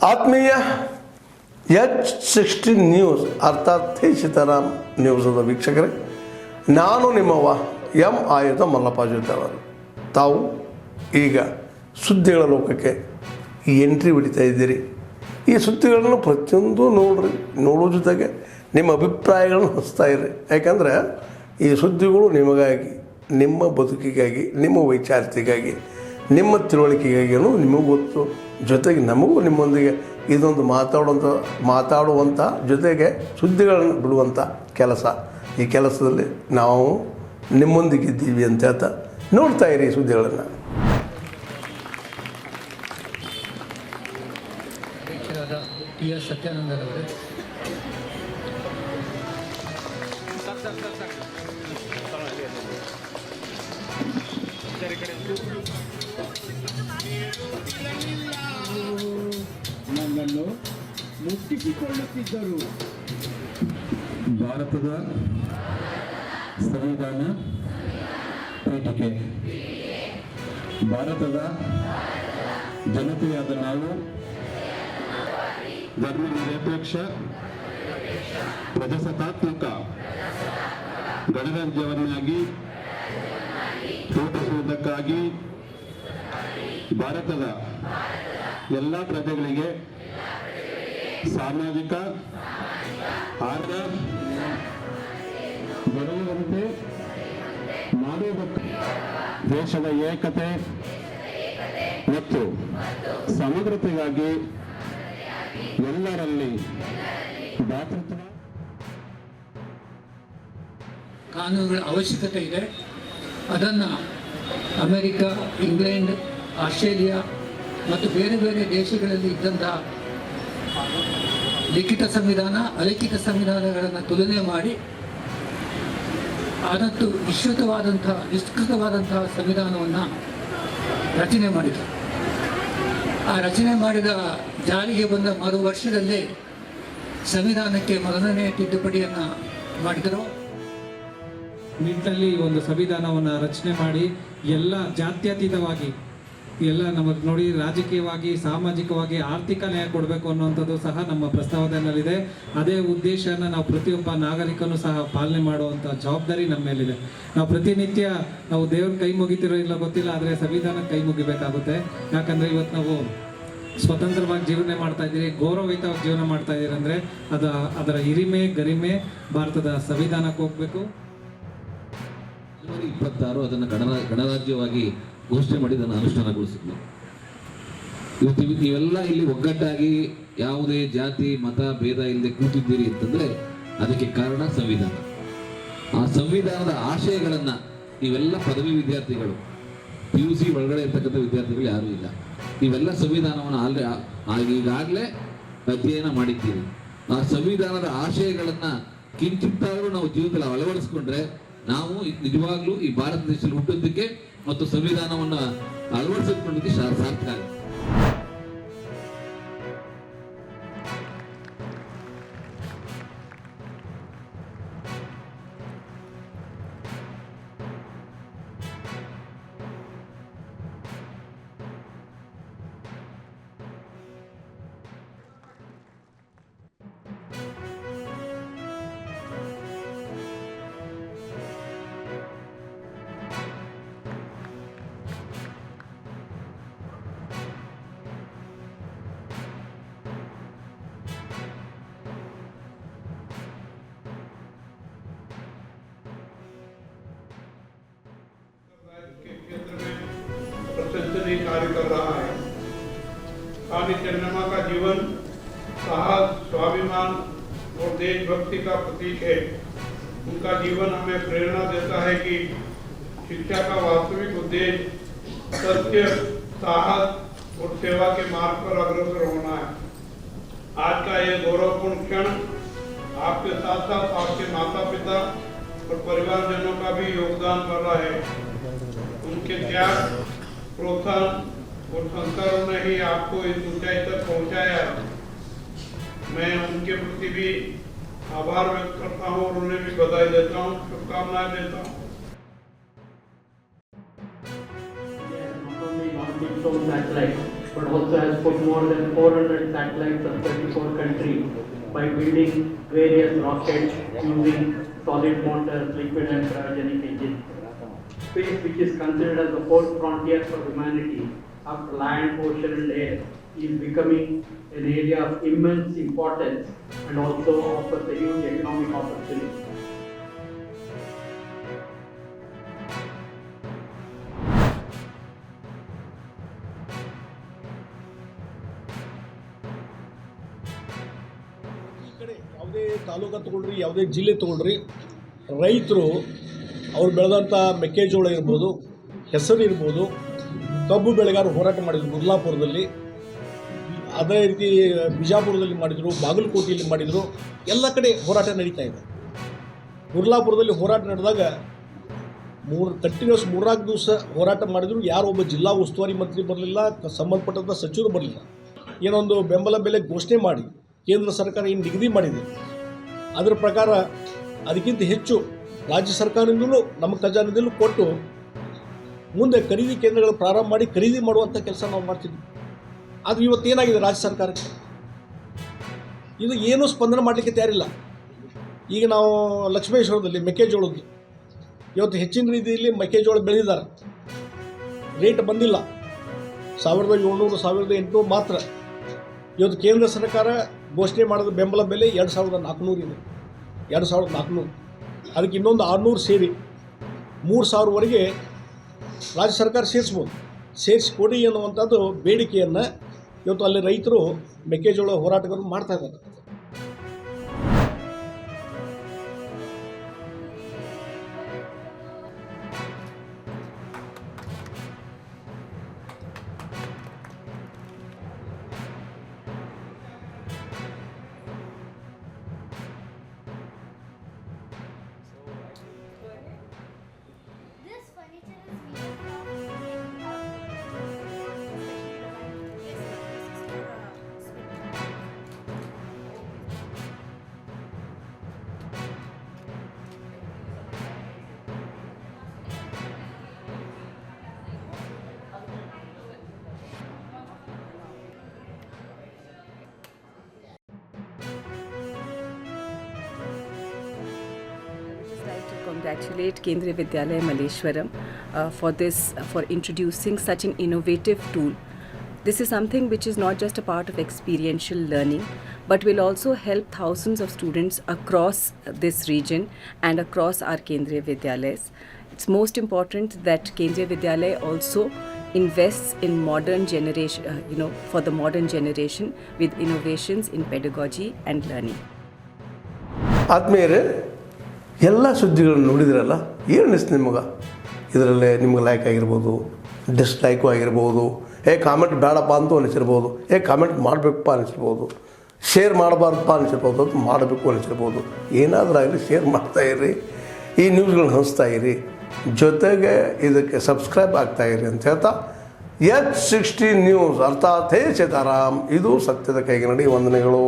ಆತ್ಮೀಯ H16 news ಅರ್ಥಾತ್ ಥೇ ಸೀತಾರಾಮ್ ನ್ಯೂಸದ ವೀಕ್ಷಕರೇ, ನಾನು ನಿಮ್ಮವ ಎಂ ಆಯುಧ ಮಲ್ಲಪ್ಪ ಜೊತೆವರು. ತಾವು ಈಗ ಸುದ್ದಿಗಳ ಲೋಕಕ್ಕೆ ಎಂಟ್ರಿ ಹೊಡಿತಾ ಇದ್ದೀರಿ. ಈ ಸುದ್ದಿಗಳನ್ನು ಪ್ರತಿಯೊಂದು ನೋಡೋ ಜೊತೆಗೆ ನಿಮ್ಮ ಅಭಿಪ್ರಾಯಗಳನ್ನು ಹಚ್ತಾ ಇರ್ರಿ. ಯಾಕಂದರೆ ಈ ಸುದ್ದಿಗಳು ನಿಮಗಾಗಿ, ನಿಮ್ಮ ಬದುಕಿಗಾಗಿ, ನಿಮ್ಮ ವೈಚಾರಿಕೆಗಾಗಿ, ನಿಮ್ಮ ತಿಳುವಳಿಕೆಗಾಗಿಯೂ ನಿಮಗೂ ಗೊತ್ತು. ಜೊತೆಗೆ ನಮಗೂ ನಿಮ್ಮೊಂದಿಗೆ ಇದೊಂದು ಮಾತಾಡುವಂಥ ಜೊತೆಗೆ ಸುದ್ದಿಗಳನ್ನು ಬಿಡುವಂಥ ಕೆಲಸ. ಈ ಕೆಲಸದಲ್ಲಿ ನಾವು ನಿಮ್ಮೊಂದಿಗಿದ್ದೀವಿ ಅಂತ ಹೇಳ್ತಾ ನೋಡ್ತಾ ಇರಿ ಈ ಸುದ್ದಿಗಳನ್ನು. ಟಿ.ಎಸ್. ಸತ್ಯಾನಂದರವರು ನನ್ನನ್ನು ಮುಟ್ಟಿಸಿಕೊಳ್ಳುತ್ತಿದ್ದರು. ಭಾರತದ ಸಂವಿಧಾನ ಪೀಠಿಕೆ ಭಾರತದ ಜನತೆಯಾದ ನಾವು ಧರ್ಮ ನಿರಪೇಕ್ಷ ಪ್ರಜಾಸತ್ತಾತ್ಮಕ ಗಣರಾಜ್ಯವನ್ನಾಗಿ ರೂಪಿಸುವುದಕ್ಕಾಗಿ ಭಾರತದ ಎಲ್ಲ ಪ್ರಜೆಗಳಿಗೆ ಸಾಮಾಜಿಕ ಆರ್ಥಿಕ ದೊರೆಯುವಂತೆ ಮಾಡುವುದಕ್ಕೆ ದೇಶದ ಏಕತೆ ಮತ್ತು ಸಮಗ್ರತೆಗಾಗಿ ಎಲ್ಲರಲ್ಲಿ ಭ್ರಾತೃತ್ವ ಕಾನೂನುಗಳ ಅವಶ್ಯಕತೆ ಇದೆ. ಅದನ್ನು ಅಮೆರಿಕ, ಇಂಗ್ಲೆಂಡ್, ಆಸ್ಟ್ರೇಲಿಯಾ ಮತ್ತು ಬೇರೆ ಬೇರೆ ದೇಶಗಳಲ್ಲಿ ಇದ್ದಂತಹ ಲಿಖಿತ ಸಂವಿಧಾನ, ಅಲಿಖಿತ ಸಂವಿಧಾನಗಳನ್ನು ತುಲನೆ ಮಾಡಿ ಆದಷ್ಟು ವಿಸ್ತೃತವಾದಂತಹ ಸಂವಿಧಾನವನ್ನು ರಚನೆ ಮಾಡಿದರು. ಆ ರಚನೆ ಮಾಡಿದ ಜಾರಿಗೆ ಬಂದ ಮರು ವರ್ಷದಲ್ಲೇ ಸಂವಿಧಾನಕ್ಕೆ ಮೊದಲನೇ ತಿದ್ದುಪಡಿಯನ್ನು ಮಾಡಿದರು. ನಿಟ್ಟಿನಲ್ಲಿ ಒಂದು ಸಂವಿಧಾನವನ್ನು ರಚನೆ ಮಾಡಿ ಎಲ್ಲ ಜಾತ್ಯತೀತವಾಗಿ ಎಲ್ಲ ನಮಗೆ ನೋಡಿ ರಾಜಕೀಯವಾಗಿ, ಸಾಮಾಜಿಕವಾಗಿ, ಆರ್ಥಿಕ ನ್ಯಾಯ ಕೊಡಬೇಕು ಅನ್ನುವಂಥದ್ದು ಸಹ ನಮ್ಮ ಪ್ರಸ್ತಾವನೆಯಲ್ಲಿದೆ. ಅದೇ ಉದ್ದೇಶನ ನಾವು ಪ್ರತಿಯೊಬ್ಬ ನಾಗರಿಕನೂ ಸಹ ಪಾಲನೆ ಮಾಡುವಂಥ ಜವಾಬ್ದಾರಿ ನಮ್ಮ ಮೇಲಿದೆ. ನಾವು ಪ್ರತಿನಿತ್ಯ ನಾವು ದೇವ್ರ ಕೈ ಮುಗಿತಿರೋ ಇಲ್ಲ ಗೊತ್ತಿಲ್ಲ, ಆದರೆ ಸಂವಿಧಾನಕ್ಕೆ ಕೈ ಮುಗಿಬೇಕಾಗುತ್ತೆ. ಯಾಕಂದರೆ ಇವತ್ತು ನಾವು ಸ್ವತಂತ್ರವಾಗಿ ಜೀವನ ಮಾಡ್ತಾ ಇದ್ದೀರಿ, ಗೌರವಯುತವಾಗಿ ಜೀವನ ಮಾಡ್ತಾ ಇದ್ದೀರಿ ಅಂದರೆ ಅದರ ಹಿರಿಮೆ ಗರಿಮೆ ಭಾರತದ ಸಂವಿಧಾನಕ್ಕೆ ಹೋಗಬೇಕು. ಜನವರಿ 26 ಅದನ್ನು ಗಣರಾಜ್ಯವಾಗಿ ಘೋಷಣೆ ಮಾಡಿ ಅದನ್ನು ಅನುಷ್ಠಾನಗೊಳಿಸಿದ್ವಿ. ಇವತ್ತು ನೀವೆಲ್ಲ ಇಲ್ಲಿ ಒಗ್ಗಟ್ಟಾಗಿ ಯಾವುದೇ ಜಾತಿ ಮತ ಭೇದ ಇಲ್ಲದೆ ಕೂತಿದ್ದೀರಿ ಅಂತಂದ್ರೆ ಅದಕ್ಕೆ ಕಾರಣ ಸಂವಿಧಾನ. ಆ ಸಂವಿಧಾನದ ಆಶಯಗಳನ್ನ ನೀವೆಲ್ಲ ಪದವಿ ವಿದ್ಯಾರ್ಥಿಗಳು, PUC ಒಳಗಡೆ ಇರ್ತಕ್ಕಂಥ ವಿದ್ಯಾರ್ಥಿಗಳು ಯಾರೂ ಇಲ್ಲ, ನೀವೆಲ್ಲ ಸಂವಿಧಾನವನ್ನು ಈಗಾಗಲೇ ಅಧ್ಯಯನ ಮಾಡಿದ್ದೀರಿ. ಆ ಸಂವಿಧಾನದ ಆಶಯಗಳನ್ನ ಕಿಂಚಿತ್ತಾದರೂ ನಾವು ಜೀವನದಲ್ಲಿ ಅಳವಡಿಸ್ಕೊಂಡ್ರೆ ನಾವು ನಿಜವಾಗ್ಲೂ ಈ ಭಾರತ ದೇಶದಲ್ಲಿ ಹುಟ್ಟೋದಕ್ಕೆ ಮತ್ತು ಸಂವಿಧಾನವನ್ನು ಅಳವಡಿಸಿಕೊಳ್ಳೋದಕ್ಕೆ ಸಾರ್ಥಕ ಆಗುತ್ತೆ. प्रशंसनीय कार्य कर रहा है. खानी चन्नमा का जीवन साहस, स्वाभिमान और देशभक्ति का प्रतीक है. उनका जीवन हमें प्रेरणा देता है कि शिक्षा का वास्तविक उद्देश्य सत्य, साहस और सेवा के मार्ग पर अग्रसर होना है. आज का यह गौरवपूर्ण क्षण आपके साथ साथ आपके माता पिता और परिवारजनों का भी योगदान कर रहा है. उनके त्याग, प्रोत्साहन और संस्कारों ने ही आपको इस ऊंचाई तक पहुंचाया. मैं उनके प्रति भी आभार व्यक्त करता हूं और उन्हें भी बधाई देता हूं, शुभकामनाएं देता हूं. Not only launched its own satellite, but also has put more than 400 satellites of 34 countries by building various rockets using solid motors, liquid and cryogenic engines. Space, which is considered as the fourth frontier for humanity after land, ocean and air, is becoming an area of immense importance and also offers a huge economic opportunity. ಈ ಕಡೆ ಯಾವುದೇ ತಾಲೂಕು ತಗೊಳ್ರಿ, ಯಾವುದೇ ಜಿಲ್ಲೆ ತಗೊಳ್ರಿ, ರೈತರು ಅವ್ರು ಬೆಳೆದಂಥ ಮೆಕ್ಕೆಜೋಳ ಇರ್ಬೋದು, ಹೆಸರು ಇರ್ಬೋದು, ಕಬ್ಬು ಬೆಳೆಗಾರರು ಹೋರಾಟ ಮಾಡಿದರು ಗುರ್ಲಾಪುರದಲ್ಲಿ, ಅದೇ ರೀತಿ ಬಿಜಾಪುರದಲ್ಲಿ ಮಾಡಿದರು, ಬಾಗಲಕೋಟೆಯಲ್ಲಿ ಮಾಡಿದರು, ಎಲ್ಲ ಕಡೆ ಹೋರಾಟ ನಡೀತಾ ಇದೆ. ಗುರ್ಲಾಪುರದಲ್ಲಿ ಹೋರಾಟ ನಡೆದಾಗ ಕಂಟಿನ್ಯೂಸ್ 3-4 ದಿವಸ ಹೋರಾಟ ಮಾಡಿದ್ರು. ಯಾರೊಬ್ಬ ಜಿಲ್ಲಾ ಉಸ್ತುವಾರಿ ಮಂತ್ರಿ ಬರಲಿಲ್ಲ, ಸಂಬಂಧಪಟ್ಟಂಥ ಸಚಿವರು ಬರಲಿಲ್ಲ. ಏನೊಂದು ಬೆಂಬಲ ಬೆಲೆ ಘೋಷಣೆ ಮಾಡಿ ಕೇಂದ್ರ ಸರ್ಕಾರ ಏನು ನಿಗದಿ ಮಾಡಿದೆ ಅದರ ಪ್ರಕಾರ ಅದಕ್ಕಿಂತ ಹೆಚ್ಚು ರಾಜ್ಯ ಸರ್ಕಾರದಿಂದಲೂ ನಮ್ಮ ಖಜಾನೆದಲ್ಲೂ ಕೊಟ್ಟು ಮುಂದೆ ಖರೀದಿ ಕೇಂದ್ರಗಳು ಪ್ರಾರಂಭ ಮಾಡಿ ಖರೀದಿ ಮಾಡುವಂಥ ಕೆಲಸ ನಾವು ಮಾಡ್ತಿದ್ವಿ. ಆದರೆ ಇವತ್ತೇನಾಗಿದೆ ರಾಜ್ಯ ಸರ್ಕಾರಕ್ಕೆ ಇದು ಏನೂ ಸ್ಪಂದನೆ ಮಾಡಲಿಕ್ಕೆ ತಯಾರಿಲ್ಲ. ಈಗ ನಾವು ಲಕ್ಷ್ಮೇಶ್ವರದಲ್ಲಿ ಮೆಕ್ಕೆಜೋಳದ್ದು ಇವತ್ತು ಹೆಚ್ಚಿನ ರೀತಿಯಲ್ಲಿ ಮೆಕ್ಕೆಜೋಳ ಬೆಳೆದಿದ್ದಾರೆ, ರೇಟ್ ಬಂದಿಲ್ಲ. 1700 1800 ಮಾತ್ರ. ಇವತ್ತು ಕೇಂದ್ರ ಸರ್ಕಾರ ಘೋಷಣೆ ಮಾಡಿದ ಬೆಂಬಲ ಬೆಲೆ 2400 ಇದೆ, 2400. ಅದಕ್ಕೆ ಇನ್ನೊಂದು 600 ಸೇರಿ 3000ವರೆಗೆ ರಾಜ್ಯ ಸರ್ಕಾರ ಸೇರಿಸ್ಬೋದು. ಸೇರಿಸಿಕೊಡಿ ಅನ್ನುವಂಥದ್ದು ಬೇಡಿಕೆಯನ್ನು ಇವತ್ತು ಅಲ್ಲಿ ರೈತರು ಮೆಕ್ಕೆಜೋಳ ಹೋರಾಟಗಾರರು ಮಾಡ್ತಾ ಇದ್ದಾರೆ. This furniture is made from specially designed. Yes, this is for swing. I would just like to congratulate Kendriya Vidyalaya Malleshwaram for introducing such an innovative tool. This is something which is not just a part of experiential learning, but will also help thousands of students across this region and across our Kendriya Vidyalayas. It's most important that Kendriya Vidyalaya also invests in modern generation, for the modern generation with innovations in pedagogy and learning. ಆದ್ಮೇಲೆ ಎಲ್ಲ ಸುದ್ದಿಗಳನ್ನು ನೋಡಿದ್ರಲ್ಲ, ಏನು ಅನಿಸ್ತು ನಿಮಗೆ? ಇದರಲ್ಲೇ ನಿಮ್ಗೆ like ಆಗಿರ್ಬೋದು, ಡಿಸ್ಲೈಕು ಆಗಿರ್ಬೋದು, ಕಾಮೆಂಟ್ ಬೇಡಪ್ಪ ಅಂತೂ ಅನಿಸಿರ್ಬೋದು, ಕಾಮೆಂಟ್ ಮಾಡಬೇಕಪ್ಪ ಅನಿಸಿರ್ಬೋದು, ಶೇರ್ ಮಾಡಬಾರ್ದಪ್ಪ ಅನಿಸಿರ್ಬೋದು, ಅದು ಮಾಡಬೇಕು ಅನಿಸಿರ್ಬೋದು. ಏನಾದರೂ ಆಗಲಿ ಶೇರ್ ಮಾಡ್ತಾಯಿರಿ, ಈ ನ್ಯೂಸ್ಗಳನ್ನ ಹಂಚ್ತಾ ಇರಿ, ಜೊತೆಗೆ ಇದಕ್ಕೆ ಸಬ್ಸ್ಕ್ರೈಬ್ ಆಗ್ತಾಯಿರಿ ಅಂತ ಹೇಳ್ತಾ H16 ನ್ಯೂಸ್ ಅರ್ಥಾತ್ ಹೇ ಸೀತಾರಾಮ್, ಇದು ಸತ್ಯದ ಕೈಗೆ ನಡಿ. ವಂದನೆಗಳು.